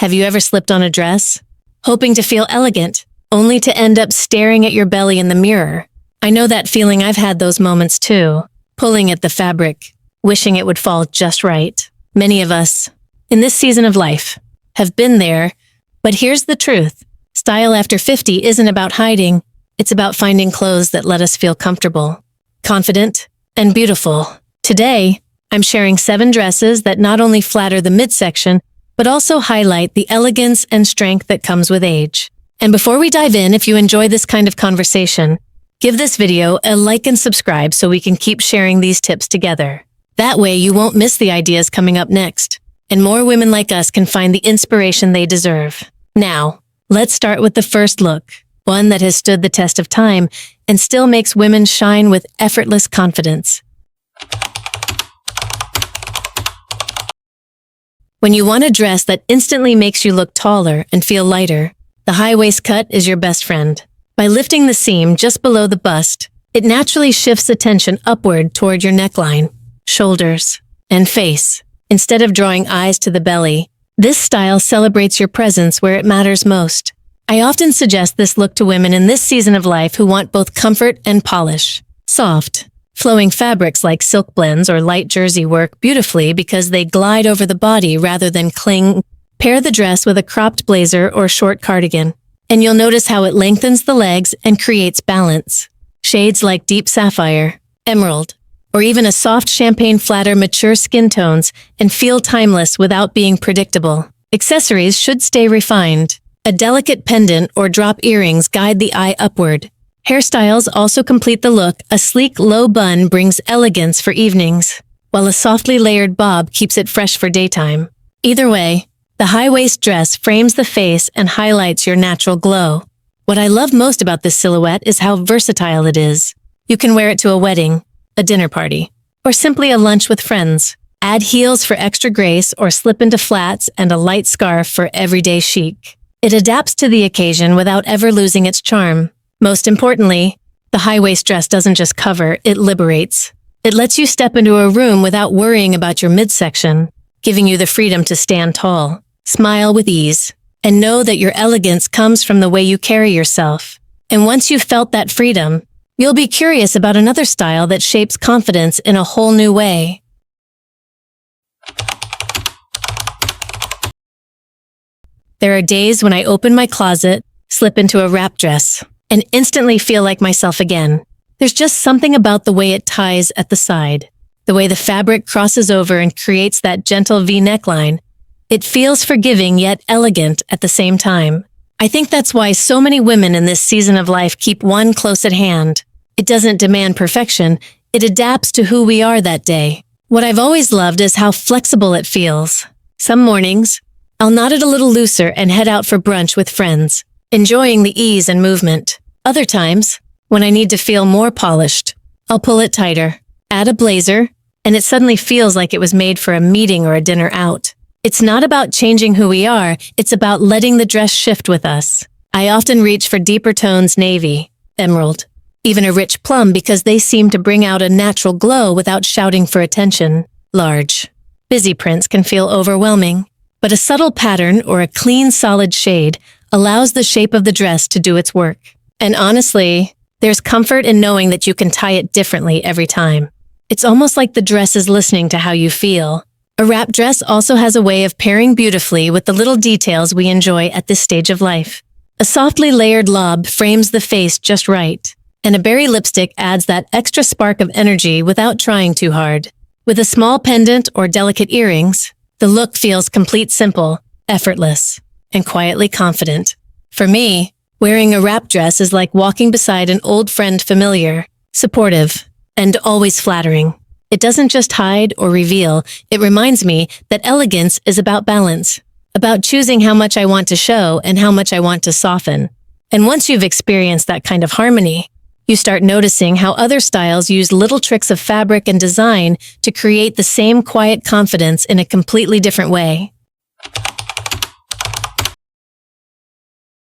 Have you ever slipped on a dress, hoping to feel elegant, only to end up staring at your belly in the mirror? I know that feeling. I've had those moments too, pulling at the fabric, wishing it would fall just right. Many of us, in this season of life, have been there, but here's the truth. Style after 50 isn't about hiding. It's about finding clothes that let us feel comfortable, confident, and beautiful. Today, I'm sharing 7 dresses that not only flatter the midsection, but also highlight the elegance and strength that comes with age. And before we dive in, if you enjoy this kind of conversation, give this video a like and subscribe so we can keep sharing these tips together. That way you won't miss the ideas coming up next, and more women like us can find the inspiration they deserve. Now, let's start with the first look, one that has stood the test of time and still makes women shine with effortless confidence. When you want a dress that instantly makes you look taller and feel lighter, the high waist cut is your best friend. By lifting the seam just below the bust, it naturally shifts attention upward toward your neckline, shoulders, and face. Instead of drawing eyes to the belly, this style celebrates your presence where it matters most. I often suggest this look to women in this season of life who want both comfort and polish. Soft, flowing fabrics like silk blends or light jersey work beautifully because they glide over the body rather than cling. Pair the dress with a cropped blazer or short cardigan, and you'll notice how it lengthens the legs and creates balance. Shades like deep sapphire, emerald, or even a soft champagne flatter mature skin tones and feel timeless without being predictable. Accessories should stay refined. A delicate pendant or drop earrings guide the eye upward. Hairstyles also complete the look. A sleek low bun brings elegance for evenings, while a softly layered bob keeps it fresh for daytime. Either way, the high-waist dress frames the face and highlights your natural glow. What I love most about this silhouette is how versatile it is. You can wear it to a wedding, a dinner party, or simply a lunch with friends. Add heels for extra grace or slip into flats and a light scarf for everyday chic. It adapts to the occasion without ever losing its charm. Most importantly, the high-waist dress doesn't just cover, it liberates. It lets you step into a room without worrying about your midsection, giving you the freedom to stand tall, smile with ease, and know that your elegance comes from the way you carry yourself. And once you've felt that freedom, you'll be curious about another style that shapes confidence in a whole new way. There are days when I open my closet, slip into a wrap dress, and instantly feel like myself again. There's just something about the way it ties at the side, the way the fabric crosses over and creates that gentle V neckline. It feels forgiving yet elegant at the same time. I think that's why so many women in this season of life keep one close at hand. It doesn't demand perfection, it adapts to who we are that day. What I've always loved is how flexible it feels. Some mornings, I'll knot it a little looser and head out for brunch with friends, enjoying the ease and movement. Other times, when I need to feel more polished, I'll pull it tighter, add a blazer, and it suddenly feels like it was made for a meeting or a dinner out. It's not about changing who we are, it's about letting the dress shift with us. I often reach for deeper tones, navy, emerald, even a rich plum because they seem to bring out a natural glow without shouting for attention. Large, busy prints can feel overwhelming, but a subtle pattern or a clean, solid shade allows the shape of the dress to do its work. And honestly, there's comfort in knowing that you can tie it differently every time. It's almost like the dress is listening to how you feel. A wrap dress also has a way of pairing beautifully with the little details we enjoy at this stage of life. A softly layered lob frames the face just right, and a berry lipstick adds that extra spark of energy without trying too hard. With a small pendant or delicate earrings, the look feels complete, simple, effortless, and quietly confident. For me, wearing a wrap dress is like walking beside an old friend, familiar, supportive, and always flattering. It doesn't just hide or reveal, it reminds me that elegance is about balance, about choosing how much I want to show and how much I want to soften. And once you've experienced that kind of harmony, you start noticing how other styles use little tricks of fabric and design to create the same quiet confidence in a completely different way.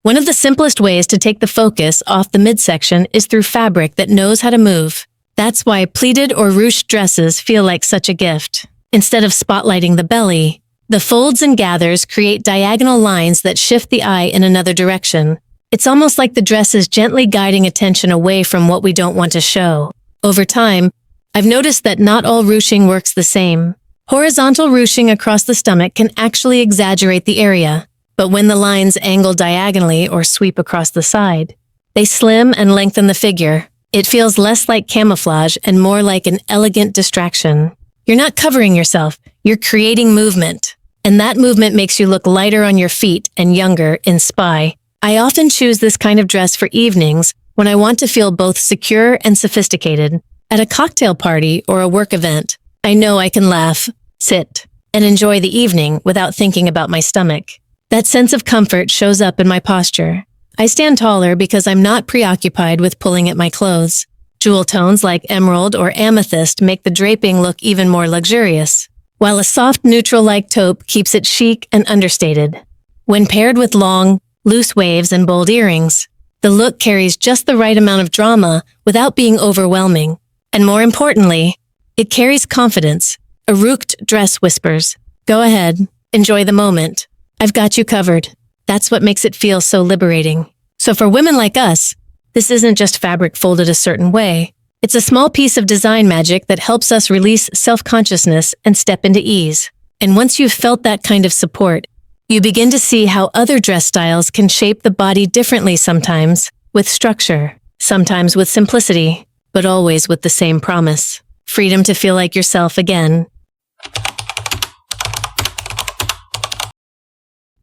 One of the simplest ways to take the focus off the midsection is through fabric that knows how to move. That's why pleated or ruched dresses feel like such a gift. Instead of spotlighting the belly, The folds and gathers create diagonal lines that shift the eye in another direction. It's almost like the dress is gently guiding attention away from what we don't want to show. Over time, I've noticed that not all ruching works the same. Horizontal ruching across the stomach can actually exaggerate the area, but when the lines angle diagonally or sweep across the side, they slim and lengthen the figure. It feels less like camouflage and more like an elegant distraction. You're not covering yourself, you're creating movement. And that movement makes you look lighter on your feet and younger in spy. I often choose this kind of dress for evenings when I want to feel both secure and sophisticated. At a cocktail party or a work event, I know I can laugh, sit, and enjoy the evening without thinking about my stomach. That sense of comfort shows up in my posture. I stand taller because I'm not preoccupied with pulling at my clothes. Jewel tones like emerald or amethyst make the draping look even more luxurious, while a soft neutral-like taupe keeps it chic and understated. When paired with long, loose waves and bold earrings, the look carries just the right amount of drama without being overwhelming. And more importantly, it carries confidence. A ruched dress whispers, "Go ahead, enjoy the moment. I've got you covered." That's what makes it feel so liberating. So for women like us, this isn't just fabric folded a certain way. It's a small piece of design magic that helps us release self-consciousness and step into ease. And once you've felt that kind of support, you begin to see how other dress styles can shape the body differently, sometimes with structure, sometimes with simplicity, but always with the same promise: freedom to feel like yourself again.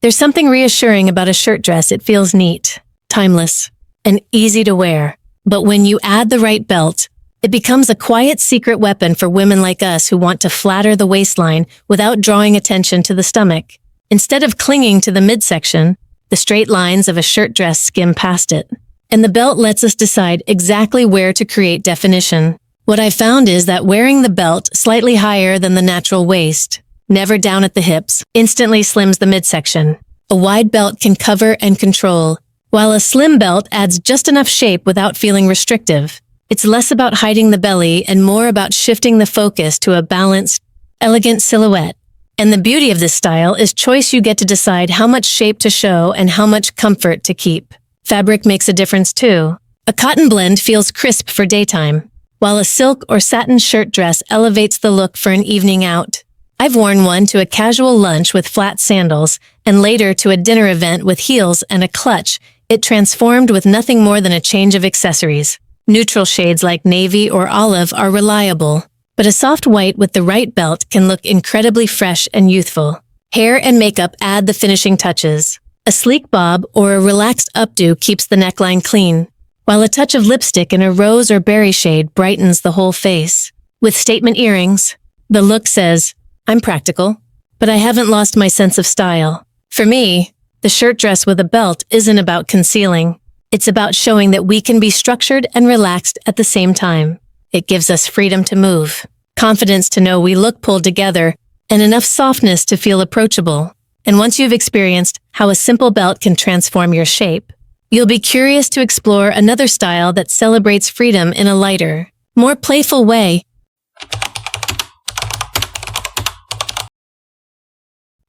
There's something reassuring about a shirt dress. It feels neat, timeless, and easy to wear. But when you add the right belt, it becomes a quiet secret weapon for women like us who want to flatter the waistline without drawing attention to the stomach. Instead of clinging to the midsection, the straight lines of a shirt dress skim past it. And the belt lets us decide exactly where to create definition. What I've found is that wearing the belt slightly higher than the natural waist, never down at the hips, instantly slims the midsection. A wide belt can cover and control, while a slim belt adds just enough shape without feeling restrictive. It's less about hiding the belly and more about shifting the focus to a balanced, elegant silhouette. And the beauty of this style is choice. You get to decide how much shape to show and how much comfort to keep. Fabric makes a difference too. A cotton blend feels crisp for daytime, while a silk or satin shirt dress elevates the look for an evening out. I've worn one to a casual lunch with flat sandals, and later to a dinner event with heels and a clutch. It transformed with nothing more than a change of accessories. Neutral shades like navy or olive are reliable, but a soft white with the right belt can look incredibly fresh and youthful. Hair and makeup add the finishing touches. A sleek bob or a relaxed updo keeps the neckline clean, while a touch of lipstick in a rose or berry shade brightens the whole face. With statement earrings, the look says, "I'm practical, but I haven't lost my sense of style." For me, the shirt dress with a belt isn't about concealing. It's about showing that we can be structured and relaxed at the same time. It gives us freedom to move, confidence to know we look pulled together, and enough softness to feel approachable. And once you've experienced how a simple belt can transform your shape, you'll be curious to explore another style that celebrates freedom in a lighter, more playful way.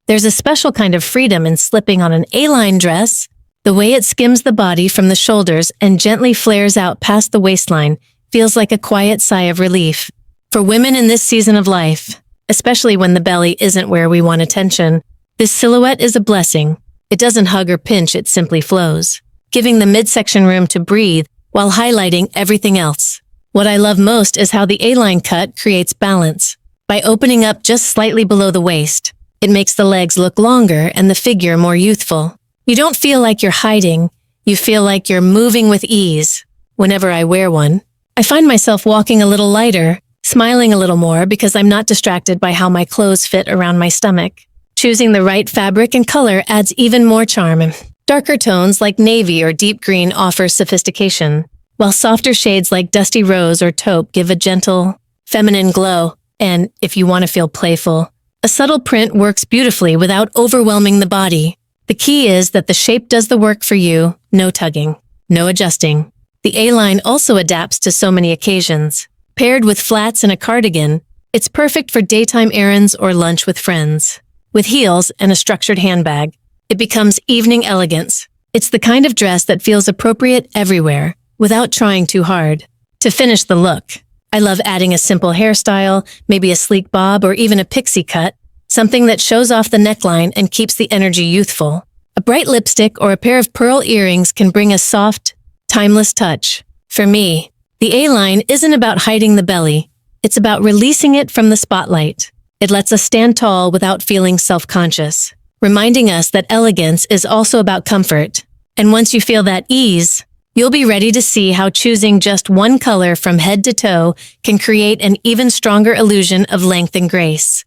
There's a special kind of freedom in slipping on an A-line dress. The way it skims the body from the shoulders and gently flares out past the waistline feels like a quiet sigh of relief. For women in this season of life, especially when the belly isn't where we want attention, this silhouette is a blessing. It doesn't hug or pinch, it simply flows, giving the midsection room to breathe while highlighting everything else. What I love most is how the A-line cut creates balance. By opening up just slightly below the waist, it makes the legs look longer and the figure more youthful. You don't feel like you're hiding, you feel like you're moving with ease. Whenever I wear one, I find myself walking a little lighter, smiling a little more because I'm not distracted by how my clothes fit around my stomach. Choosing the right fabric and color adds even more charm. Darker tones like navy or deep green offer sophistication, while softer shades like dusty rose or taupe give a gentle, feminine glow. And if you want to feel playful, a subtle print works beautifully without overwhelming the body. The key is that the shape does the work for you, no tugging, no adjusting. The A-line also adapts to so many occasions. Paired with flats and a cardigan, it's perfect for daytime errands or lunch with friends. with heels and a structured handbag. It becomes evening elegance. It's the kind of dress that feels appropriate everywhere, without trying too hard. To finish the look, I love adding a simple hairstyle, maybe a sleek bob or even a pixie cut, something that shows off the neckline and keeps the energy youthful. A bright lipstick or a pair of pearl earrings can bring a soft, timeless touch. For me, the A-line isn't about hiding the belly. It's about releasing it from the spotlight. It lets us stand tall without feeling self-conscious, reminding us that elegance is also about comfort. And once you feel that ease, you'll be ready to see how choosing just one color from head to toe can create an even stronger illusion of length and grace.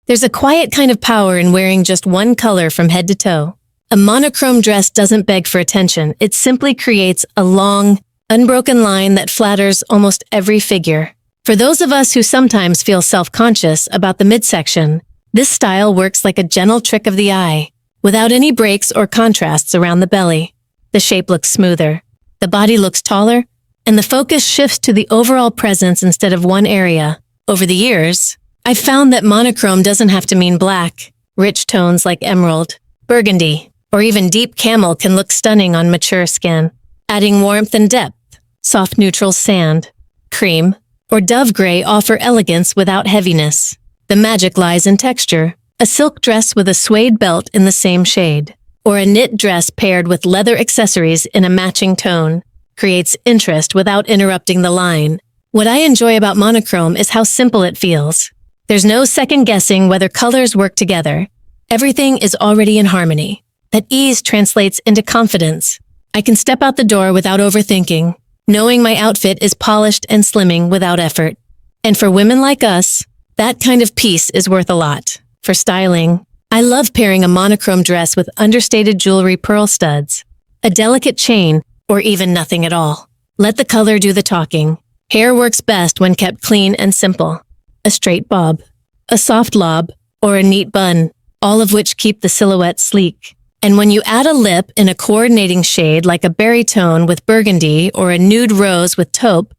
There's a quiet kind of power in wearing just one color from head to toe. A monochrome dress doesn't beg for attention. It simply creates a long, unbroken line that flatters almost every figure. For those of us who sometimes feel self-conscious about the midsection, this style works like a gentle trick of the eye, without any breaks or contrasts around the belly. The shape looks smoother, the body looks taller, and the focus shifts to the overall presence instead of one area. Over the years, I've found that monochrome doesn't have to mean black. Rich tones like emerald, burgundy, or even deep camel can look stunning on mature skin, adding warmth and depth. Soft neutrals sand, cream, or dove gray offer elegance without heaviness. The magic lies in texture. A silk dress with a suede belt in the same shade, or a knit dress paired with leather accessories in a matching tone, creates interest without interrupting the line. What I enjoy about monochrome is how simple it feels. There's no second guessing whether colors work together. Everything is already in harmony. That ease translates into confidence. I can step out the door without overthinking, knowing my outfit is polished and slimming without effort. And for women like us, that kind of peace is worth a lot. For styling, I love pairing a monochrome dress with understated jewelry pearl studs, a delicate chain, or even nothing at all. Let the color do the talking. Hair works best when kept clean and simple. A straight bob, a soft lob, or a neat bun, all of which keep the silhouette sleek. And when you add a lip in a coordinating shade like a berry tone with burgundy or a nude rose with taupe,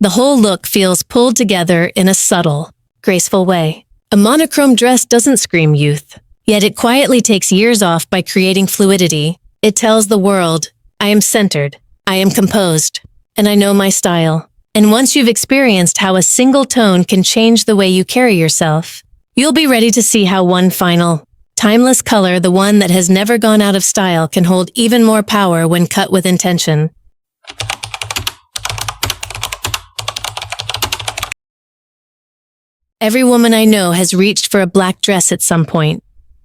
the whole look feels pulled together in a subtle, graceful way. A monochrome dress doesn't scream youth, yet it quietly takes years off by creating fluidity. It tells the world, I am centered, I am composed, and I know my style. And once you've experienced how a single tone can change the way you carry yourself, you'll be ready to see how one final, timeless color, the one that has never gone out of style, can hold even more power when cut with intention. Every woman I know has reached for a black dress at some point.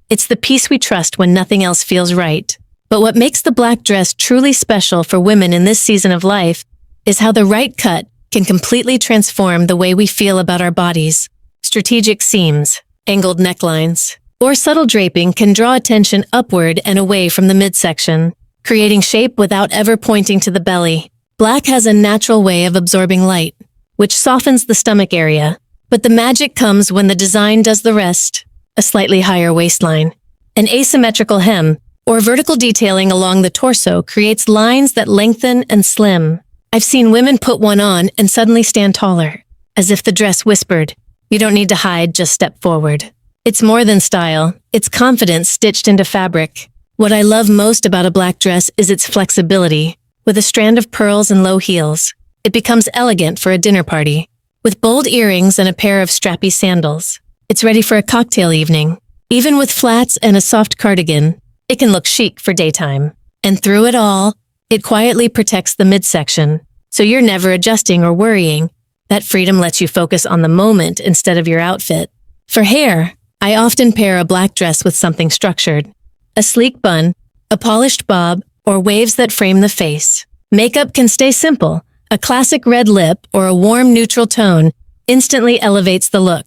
It's the piece we trust when nothing else feels right. But what makes the black dress truly special for women in this season of life is how the right cut can completely transform the way we feel about our bodies. Strategic seams, angled necklines, or subtle draping can draw attention upward and away from the midsection, creating shape without ever pointing to the belly. Black has a natural way of absorbing light, which softens the stomach area. But the magic comes when the design does the rest. A slightly higher waistline, an asymmetrical hem, or vertical detailing along the torso creates lines that lengthen and slim. I've seen women put one on and suddenly stand taller, as if the dress whispered, "You don't need to hide, just step forward." It's more than style, it's confidence stitched into fabric. What I love most about a black dress is its flexibility. With a strand of pearls and low heels, it becomes elegant for a dinner party. With bold earrings and a pair of strappy sandals, it's ready for a cocktail evening. Even with flats and a soft cardigan, it can look chic for daytime. And through it all, it quietly protects the midsection, so you're never adjusting or worrying. That freedom lets you focus on the moment instead of your outfit. For hair, I often pair a black dress with something structured. A sleek bun, a polished bob, or waves that frame the face. Makeup can stay simple. A classic red lip or a warm neutral tone instantly elevates the look.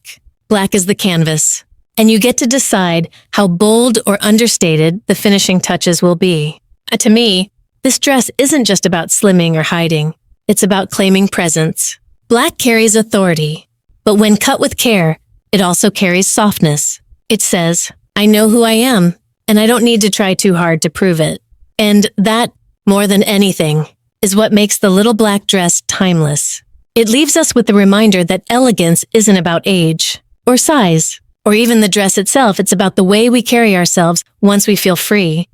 Black is the canvas, and you get to decide how bold or understated the finishing touches will be. To me, this dress isn't just about slimming or hiding. It's about claiming presence. Black carries authority, but when cut with care, it also carries softness. It says, I know who I am, and I don't need to try too hard to prove it. And that, more than anything, is what makes the little black dress timeless. It leaves us with the reminder that elegance isn't about age, or size, or even the dress itself. It's about the way we carry ourselves once we feel free.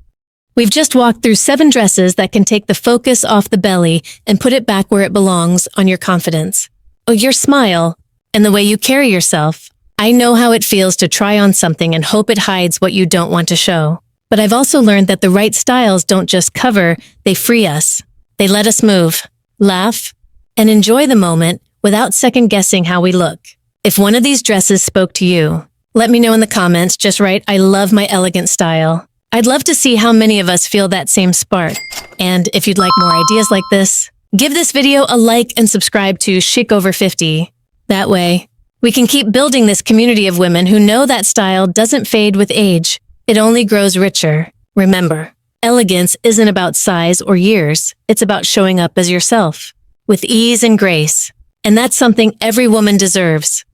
We've just walked through 7 dresses that can take the focus off the belly and put it back where it belongs, on your confidence, or your smile, and the way you carry yourself. I know how it feels to try on something and hope it hides what you don't want to show. But I've also learned that the right styles don't just cover, they free us. They let us move, laugh, and enjoy the moment without second-guessing how we look. If one of these dresses spoke to you, let me know in the comments. Just write, "I love my elegant style." I'd love to see how many of us feel that same spark. And if you'd like more ideas like this, give this video a like and subscribe to Chic Over 50. That way, we can keep building this community of women who know that style doesn't fade with age. It only grows richer. Remember, elegance isn't about size or years. It's about showing up as yourself, with ease and grace. And that's something every woman deserves.